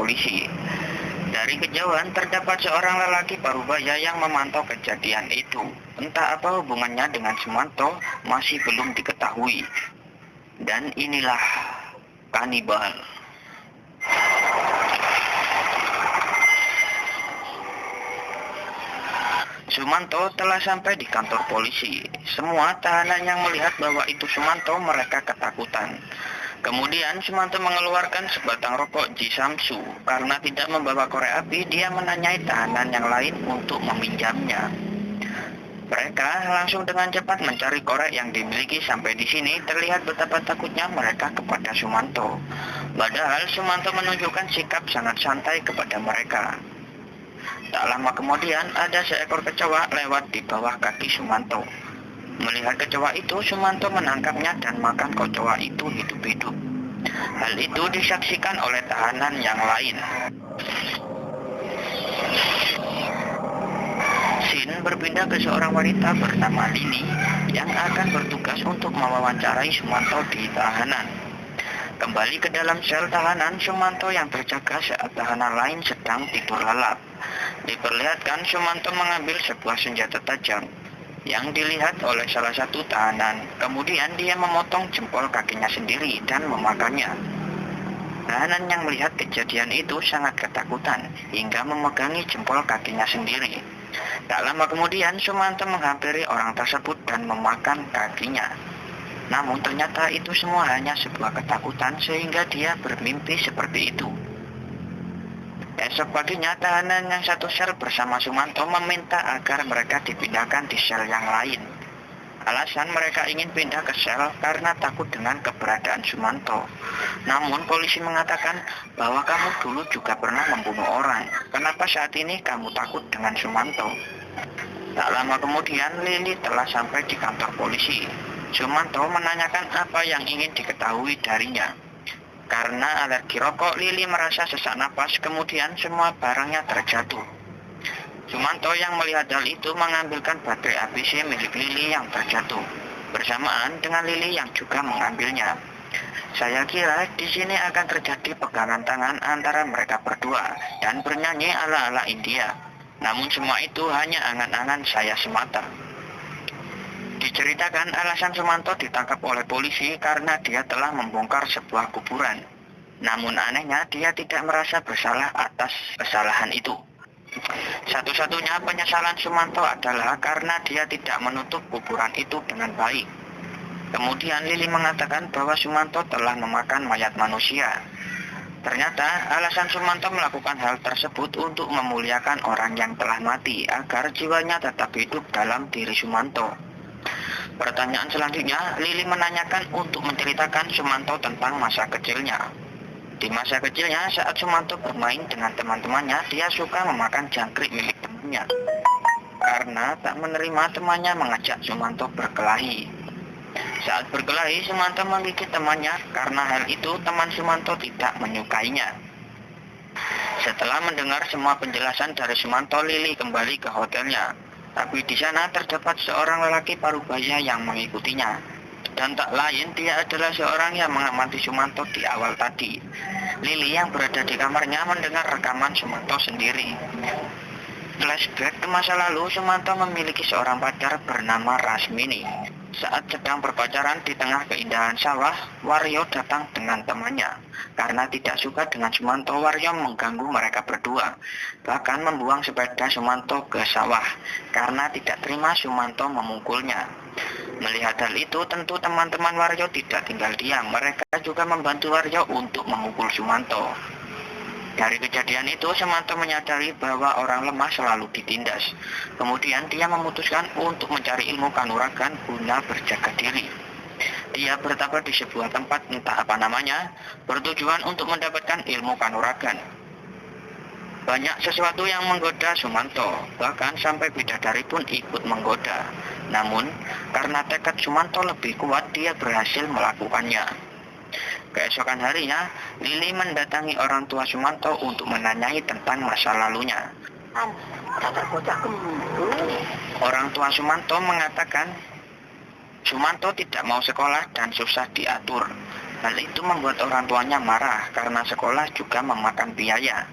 polisi. Dari kejauhan terdapat seorang lelaki parubaya yang memantau kejadian itu. Entah apa hubungannya dengan Sumanto masih belum diketahui. Dan inilah kanibal. Sumanto telah sampai di kantor polisi. Semua tahanan yang melihat bahwa itu Sumanto mereka ketakutan. Kemudian Sumanto mengeluarkan sebatang rokok Jisamsu. Karena tidak membawa korek api, dia menanyai tahanan yang lain untuk meminjamnya. Mereka langsung dengan cepat mencari korek yang dimiliki. Sampai di sini terlihat betapa takutnya mereka kepada Sumanto. Padahal Sumanto menunjukkan sikap sangat santai kepada mereka. Tak lama kemudian ada seekor kecoa lewat di bawah kaki Sumanto. Melihat kecoa itu, Sumanto menangkapnya dan makan kecoa itu hidup-hidup. Hal itu disaksikan oleh tahanan yang lain. Scene berpindah ke seorang wanita bernama Lili yang akan bertugas untuk mewawancarai Sumanto di tahanan. Kembali ke dalam sel tahanan, Sumanto yang terjaga saat tahanan lain sedang tidur lelap. Diperlihatkan Sumanto mengambil sebuah senjata tajam yang dilihat oleh salah satu tahanan. Kemudian dia memotong jempol kakinya sendiri dan memakannya. Tahanan yang melihat kejadian itu sangat ketakutan hingga memegangi jempol kakinya sendiri. Tak lama kemudian Sumanto menghampiri orang tersebut dan memakan kakinya. Namun ternyata itu semua hanya sebuah ketakutan sehingga dia bermimpi seperti itu. Esok paginya tahanan yang satu sel bersama Sumanto meminta agar mereka dipindahkan di sel yang lain. Alasan mereka ingin pindah ke sel karena takut dengan keberadaan Sumanto. Namun polisi mengatakan bahwa kamu dulu juga pernah membunuh orang. Kenapa saat ini kamu takut dengan Sumanto? Tak lama kemudian Lili telah sampai di kantor polisi. Sumanto menanyakan apa yang ingin diketahui darinya. Karena alergi rokok, Lili merasa sesak napas, kemudian semua barangnya terjatuh. Sumanto yang melihat hal itu mengambilkan baterai ABC milik Lili yang terjatuh, bersamaan dengan Lili yang juga mengambilnya. Saya kira di sini akan terjadi pegangan tangan antara mereka berdua dan bernyanyi ala-ala India. Namun semua itu hanya angan-angan saya semata. Diceritakan alasan Sumanto ditangkap oleh polisi karena dia telah membongkar sebuah kuburan. Namun anehnya dia tidak merasa bersalah atas kesalahan itu. Satu-satunya penyesalan Sumanto adalah karena dia tidak menutup kuburan itu dengan baik. Kemudian Lili mengatakan bahwa Sumanto telah memakan mayat manusia. Ternyata alasan Sumanto melakukan hal tersebut untuk memuliakan orang yang telah mati agar jiwanya tetap hidup dalam diri Sumanto. Pertanyaan selanjutnya, Lili menanyakan untuk menceritakan Sumanto tentang masa kecilnya. Di masa kecilnya, saat Sumanto bermain dengan teman-temannya, dia suka memakan jangkrik milik temannya. Karena tak menerima temannya mengajak Sumanto berkelahi. Saat berkelahi, Sumanto menggigit temannya. Karena hal itu, teman Sumanto tidak menyukainya. Setelah mendengar semua penjelasan dari Sumanto, Lili kembali ke hotelnya. Tapi di sana terdapat seorang lelaki parubaya yang mengikutinya. Dan tak lain, dia adalah seorang yang mengamati Sumanto di awal tadi. Lili yang berada di kamarnya mendengar rekaman Sumanto sendiri. Flashback ke masa lalu, Sumanto memiliki seorang pacar bernama Rasmini. Saat sedang berpacaran di tengah keindahan sawah, Waryo datang dengan temannya. Karena tidak suka dengan Sumanto, Waryo mengganggu mereka berdua. Bahkan membuang sepeda Sumanto ke sawah, karena tidak terima Sumanto memukulnya. Melihat hal itu, tentu teman-teman Waryo tidak tinggal diam. Mereka juga membantu Waryo untuk memukul Sumanto. Dari kejadian itu, Sumanto menyadari bahwa orang lemah selalu ditindas. Kemudian dia memutuskan untuk mencari ilmu kanuragan guna berjaga diri. Dia bertapa di sebuah tempat entah apa namanya, bertujuan untuk mendapatkan ilmu kanuragan. Banyak sesuatu yang menggoda Sumanto, bahkan sampai bidadari pun ikut menggoda. Namun, karena tekad Sumanto lebih kuat, dia berhasil melakukannya. Keesokan harinya, Lili mendatangi orang tua Sumanto untuk menanyai tentang masa lalunya. Orang tua Sumanto mengatakan, Sumanto tidak mau sekolah dan susah diatur. Hal itu membuat orang tuanya marah karena sekolah juga memakan biaya.